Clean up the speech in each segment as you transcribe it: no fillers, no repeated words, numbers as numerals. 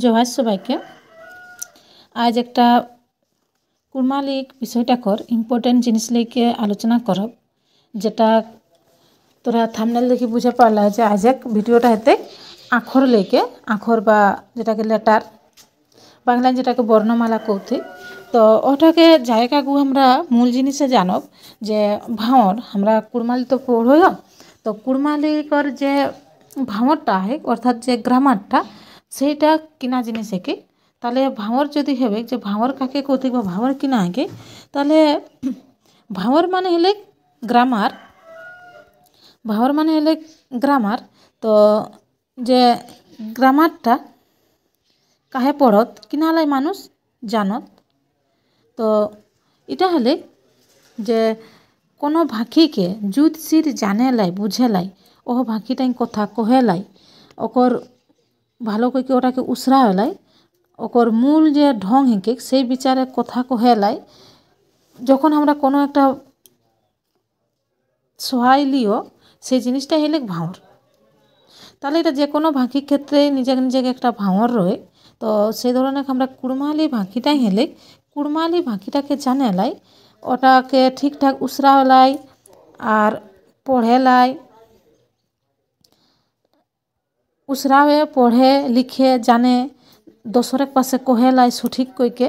জোহার সবাইকে। আজ একটা কুড়মালিক বিষয়টাকর ইম্পর্টেন্ট জিনিস লেগে আলোচনা করব, যেটা তোরা থাম্বনেল দেখি বুঝে পারলা যে আজ এক ভিডিওটা হেতে আখর লেগে, আখর বা যেটাকে লেটার বাংলায় যেটাকে বর্ণমালা কৌথি। তো ওটাকে জায়গাগু আমরা মূল জিনিসে জানব যে ভাঁওর আমরা কুড়মালি তো পড়ই, তো কুড়মালিকর যে ভাঁওরটা হয় অর্থাৎ যে গ্রামারটা সেইটা কিনা জিনিস কি। তাহলে ভাঁওর যদি হবে যে ভাঁওর কাকে কৌথি বা ভাঁওর কিনা আগে, তাহলে ভাঁওর মানে হলে গ্রামার, ভাঁওর মানে হলে গ্রামার। তো যে গ্রামারটা কাহে পড়ত কিনা লাই মানুষ জানত। তো এটা হলে যে কোনো ভাষীকে জুত সির জানে লাই বুঝে লাই, ও ভাষীটাই কথা কহে লাই, ওকর ভালো করে ওটাকে উসরা লাই, ওকর মূল যে ঢং হেঁকে সেই বিচারে কথা কহে লাই। যখন আমরা কোনো একটা সহায় লিও সেই জিনিসটা হলে ভাঁওর। তাহলে এটা যে কোনো ভাষীর ক্ষেত্রে নিজেকে নিজেকে একটা ভাঁওর রয়ে। তো সেই ধরনের আমরা কুড়মালি ভাষীটাই হলে কুড়মালি ভাষীটাকে জানে লাই, ওটাকে ঠিকঠাক উসরা লাই আর পড়ে লাই, উসরা হয়ে পড়ে লিখে জানে দোসরের পাশে কহে লাই সঠিক কইকে।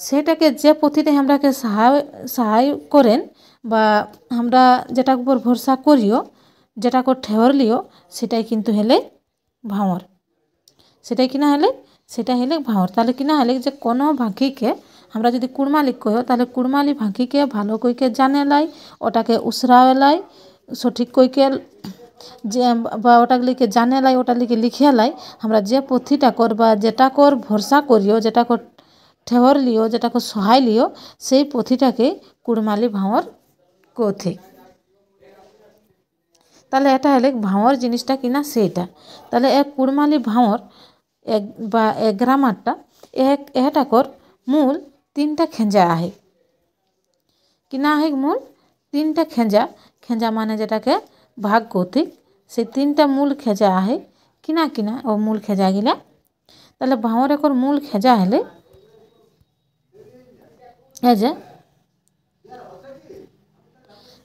সেটাকে যে পথিতে আমরাকে সাহায্য করেন বা আমরা যেটার উপর ভরসা করিও, যেটাকে ঠেহর লিও, সেটাই কিন্তু হলে ভাঁওর। সেটাই কিনা হলে সেটা হলে ভাঁওর। তাহলে কিনা হলে যে কোনো ভাষীকে আমরা যদি কুড়মালিক কই, তাহলে কুড়মালি ভাষীকে ভালো কইকে জানে লাই, ওটাকে উসরা লাই সঠিক কইকে, যে বা ওটা লিখে জানে লাই, ওটা লিখে লিখে লাই আমরা যে পথিটা কর বা যেটা কর ভরসা করিও, যেটা কর ঠেহর লিও, যেটা কর সহায় লিও, সেই পথিটাকে কুড়মালি ভাঁওর কোথে। তাহলে এটা হলে ভাঁওর জিনিসটা কিনা সেইটা। তাহলে এক কুড়মালি ভাঁওর এক বা এক গ্রামারটা এটাকর মূল তিনটা খেঁজা আহে কিনা আহে, মূল তিনটা খেঁজা। খেঁজা মানে যেটাকে ভাগ কৌথি, সেই তিনটা মূল খেঁজা আহে কিনা কিনা ও মূল খেঁজা গিলা। তাহলে ভাঁওর একর মূল খেঁজা হলে এই যে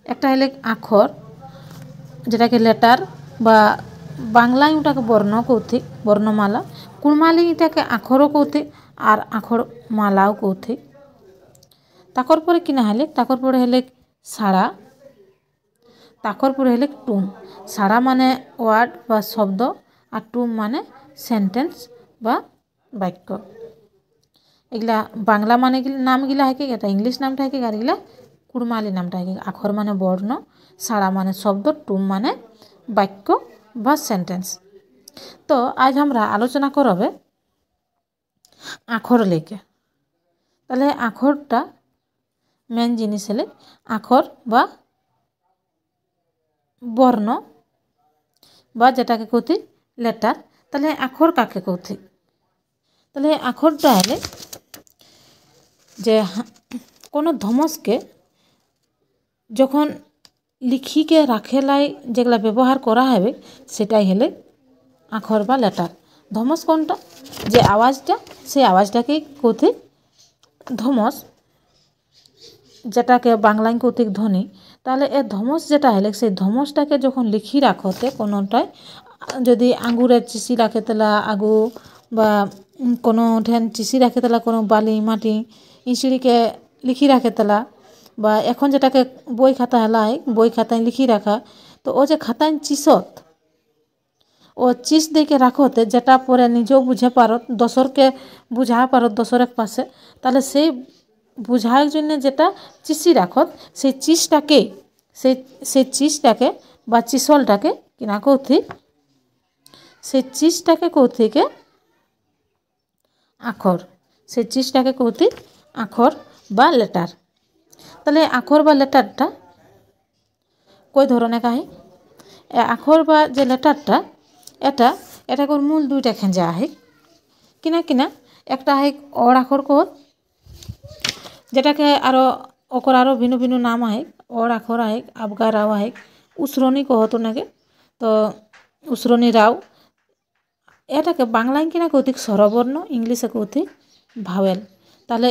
একটা হলে আখর, যেটাকে লেটার বা বাংলায় ওটাকে বর্ণ কৌথি, বর্ণমালা। কুড়মালি এটাকে আখরও কৌথি আর আখর মালাও কৌথি। তাকর পরে কিনা হলে তাকর পরে হলে সাড়া, তাকর পরে হলে টুম। সাড়া মানে ওয়ার্ড বা শব্দ, আর টুম মানে সেন্টেন্স বা বাক্য। এগুলা বাংলা মানে নামগুলা হয় কি, এটা ইংলিশ নামটা হয় কি, আর এগুলা কুড়মালি নামটা হয় কি। আখর মানে বর্ণ, সাড়া মানে শব্দ, টুম মানে বাক্য বা সেন্টেন্স। তো আজ আমরা আলোচনা করবে আখর লেগে। তাহলে আখরটা মেন জিনিস হলে আখর বা বর্ণ বা যেটাকে কৌথি লেটার। তাহলে আখর কাকে কৌথি? তাহলে আখরটা হলে যে কোনো ধমসকে যখন লিখিকে রাখে লাই যেগুলা ব্যবহার করা হবে সেটাই হলে আখর বা লেটার। ধমস কোনটা? যে আওয়াজটা, সেই আওয়াজটাকেই কৌথি ধমস, যেটাকে বাংলায় কৌথিক ধ্বনি। তাহলে এ ধমস যেটা হলে সেই ধমসটাকে যখন লিখি রাখতে কোনোটায়, যদি আঙ্গুরের চিসি রাখে তাহলে আগু, বা কোনো ঠেন চিসি রাখে তাহলে কোনো বালি মাটি ইঁচড়িকে লিখি রাখে তাহলে, বা এখন যেটাকে বই খাতা হেলাই বই খাতায় লিখি রাখা। তো ও যে খাতায় চিসত ও চিস দিকে রাখতে, যেটা পরে নিজেও বুঝে পারত, দোসরকে বুঝা পারত দোসরের পাশে, তাহলে সেই বুঝার জন্য যেটা চিসি রাখত সেই চিসটাকে, সেই চিসটাকে বা চিসলটাকে কিনা কৌথি, সেই চিসটাকে কৌথিকে আখর, সেই চিসটাকে কৌথি আখর বা লেটার। তাহলে আখর বা লেটারটা কই ধরনের কাহে? আখর বা যে লেটারটা এটা করে মূল দুইটা খেঁজা আহে কিনা কিনা। একটা আহে অড় আখর কহত, যেটাকে আরও ওকর আরও ভিন্ন ভিন্ন নাম আহে। অড় আখর আহে, আবগা রাও আহে, উসরনি কহত নাকি। তো উসরনি রাও এটাকে বাংলায় কিনা কৌতিক স্বরবর্ণ, ইংলিশে কৌতিক ভাওয়েল। তাহলে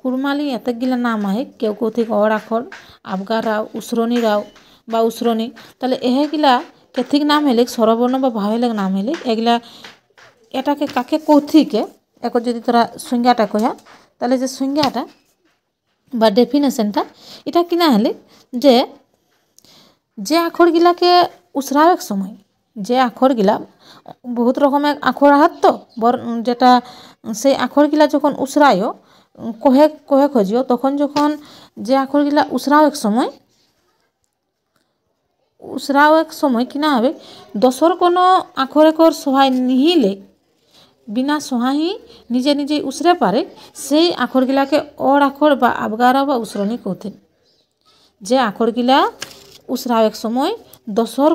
কুড়মালি এতগুলা নাম আহে, কেউ কৌতিক অড় আখর, আবগা রাও, উসরনি রাও বা উসরনি। তাহলে এহেগিলা কেথিক নাম হেলিক স্বরবর্ণ বা ভাওয়েলের নাম হেলিক। এগুলা এটাকে কাকে কৌথিকে এখন যদি তোরা সংজ্ঞাটা কয়া, তাহলে যে সংজ্ঞাটা বা ডেফিনেশনটা এটা কিনা হলে যে আখরগুলাকে উসরাওয়ের সময়, যে আখরগুলা বহুত রকমের আখর আহাত তো, যেটা সেই আখরগুলা যখন উসরায়ও কহে কহে খোঁজিও, তখন যখন যে আখরগুলা উসরাওয়ের সময় কিনা হবে দশর কোনো আখর একর সহায় নিহিলে বিনা সহায়ই নিজে নিজেই উসরে পারে, সেই আখরগুলাকে অড় আখর বা আবগারা বা উসরনি কৌতেন। যে আখরগুলা উসরাওয়ের সময় দশর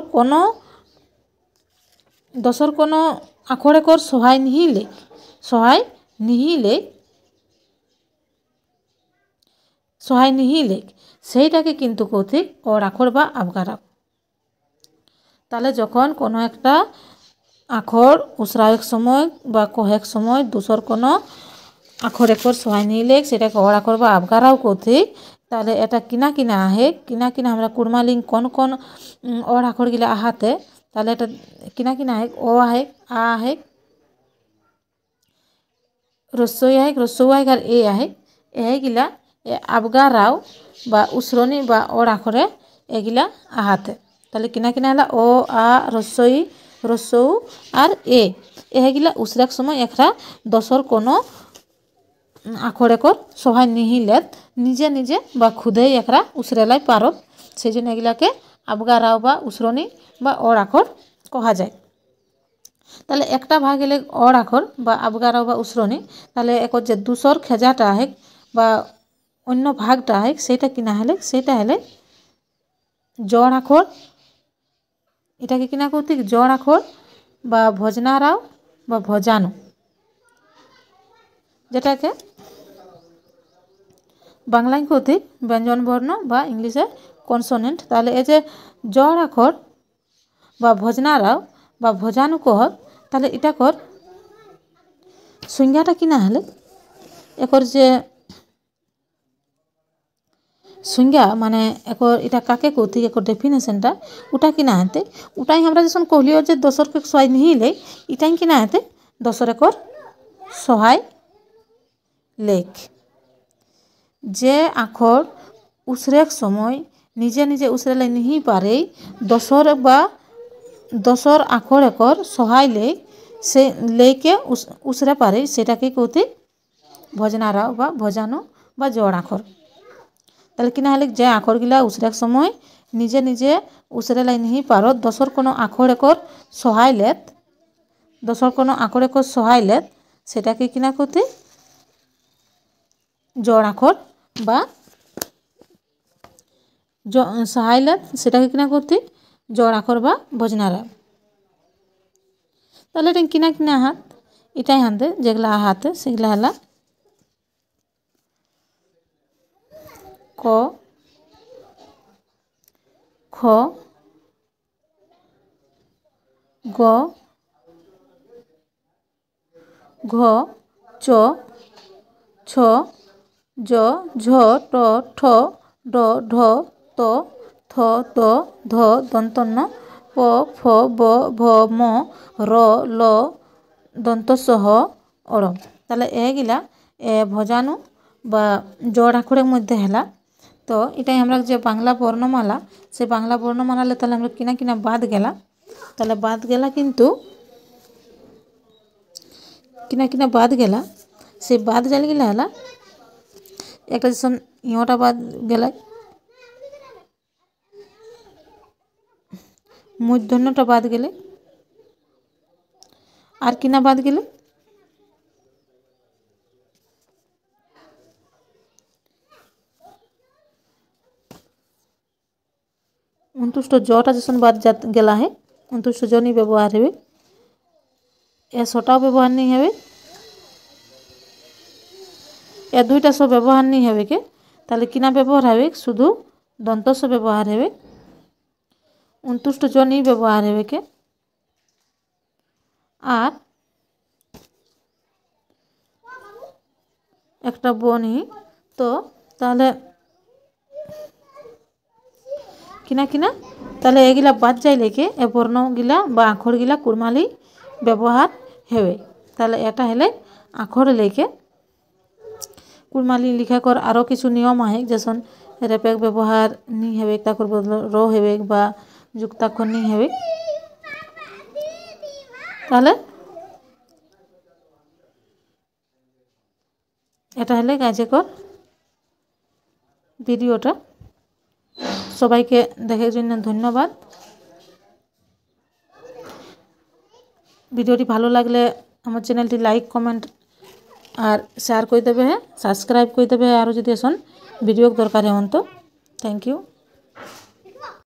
কোনো আখর একর সহায় নিহিলে সেইটাকে কিন্তু কৌতিক অড় আখর বা আবগারা। তাহলে যখন কোনো একটা আখর উসরাওয়ের সময় বা কহেক সময় দূসর কোনো আখর একর সহায় নিলে সেটাকে অড় আখর বা আবগারাও কৌতিক। তাহলে এটা কিনা কিনা আহে, কিনা কিনা আমরা কুড়মালিং কোন অড় আখরগুলা আহাতে, তাহলে এটা কিনা কিনা আহে অ আহে, আ আহে, রস্বই আহে, রস্বউ আহে আর এ আহে। এগুলা আবগারাও বা উসরনি বা অড় আখরে এগুলা আহাতে। তাহলে কিনা কিনা হলা অ, আ, রস্বই, রস্বউ আর এগুলা উসরাক সময় এখরা দশর কোনো আখর একর সহায় নিহিলে নিজে নিজে বা খুদেই এখরা উসরেলাই পারত, সেই জন্য এগুলাকে আবগারাও বা উসরনি বা অড় আখর কহা যায়। তাহলে একটা ভাগ এলে অড় আখর বা আবগারাও বা উসরনি, তাহলে একর যে দূসর খেজাটা আহে বা অন্য ভাগটা আহে সেটা কিনা হলে সেটা হলে জড় আখর। এটাকে কিনা কৌতিক জড় আখর বা ভজনারাও বা ভজানু, যেটাকে বাংলায় কৌতিক ব্যঞ্জন বর্ণ বা ইংলিশে কনসোনেন্ট। তাহলে এই যে জড় আখর বা ভজনারাও বা ভজানু কহত, তাহলে এটা কর সংজ্ঞাটা কিনা হলে একর যে সংজ্ঞা মানে একর এটা কাকে কৌতিক একর ডেফিনেশনটা ওটা কিনা হাতে ওটাই আমরা যখন কহলিও যে দশরকে সহায় নিহিলে এটাই কিনা হাতে দশর একর সহায় লেখ। যে আখর উসরেক সময় নিজে নিজে উসরেলাই নিহি পারে দশর আখর একর সহায় লেখ, সে লেকে উসরে পারে সেটাকে কৌতিক ভজনারাও বা ভজানু বা জড় আখর। তাহলে কিনা হলে যে আখরগুলা উসরেক সময় নিজে নিজে উসরেলাই নিহি পারত দশর কোনো আখর একর সহায় লেত সেটাকে কিনা কৌতিক জড় আখর বা সহায় লেত সেটাকে কিনা কৌতিক জড় আখর বা ভজনারা। তাহলে এটা কিনা কিনা হাত এটাই হাতে যেগুলা হাতে সেগুলা হলা ক, খ, গ, ঘ, চ, ছ, জ, ঝ, ট, ঠ, ড, ঢ, ত, থ, দ, ধ, দন্তন্য, প, ফ, ব, ভ, ম, র, ল, দন্তস্ব, অড়। তাহলে এগুলা ভজানু বা জড় আখরের মধ্যে হেলা। তো এটাই আমরা যে বাংলা বর্ণমালা, সে বাংলা বর্ণমালালে তাহলে আমরা কিনা কিনা বাদ গেলা, তাহলে বাদ গেলা কিন্তু কিনা কিনা বাদ গেলা, সেই বাদ গেলা হলা একটা যখন ইয়টা বাদ গেলা, মূর্ধন্যটা বাদ গেলে আর কিনা বাদ গেলে অন্তুষ্ট জটা যখন বাদ গেলা है অন্তুষ্ট জ নি ব্যবহার হবে, এ ছটাও ব্যবহার नहीं হবে, এ দুইটা সব ব্যবহার नहीं হবে কে, তাহলে কিনা ব্যবহার হবে শুধু দন্তস্ব ব্যবহার হবে, অন্তুষ্ট জ নি ব্যবহার হবে কে। আর একটা বনি তো তাহলে কিনা তাহলে এগুলা বাদ যাইলে কি এ বর্ণগুলা বা আখরগুলা কুড়মালি ব্যবহার হবে। তাহলে এটা হলে আখর লেখে কুড়মালি লিখাকর আরও কিছু নিয়ম আছে যেসন রেপেক ব্যবহার নি হবে তাকর বদল র হবে বা যুক্তাক্ষর নি হবে। তাহলে এটা হলে গাজেকর ভিডিওটা। সবাইকে দেখার জন্য ধন্যবাদ। ভিডিওটি ভালো লাগলে আমার চ্যানেলটি লাইক কমেন্ট আর শেয়ার করে দেবে, সাবস্ক্রাইব করে দেবে। আর যদি এখন ভিডিও দরকার হন তো থ্যাংক ইউ।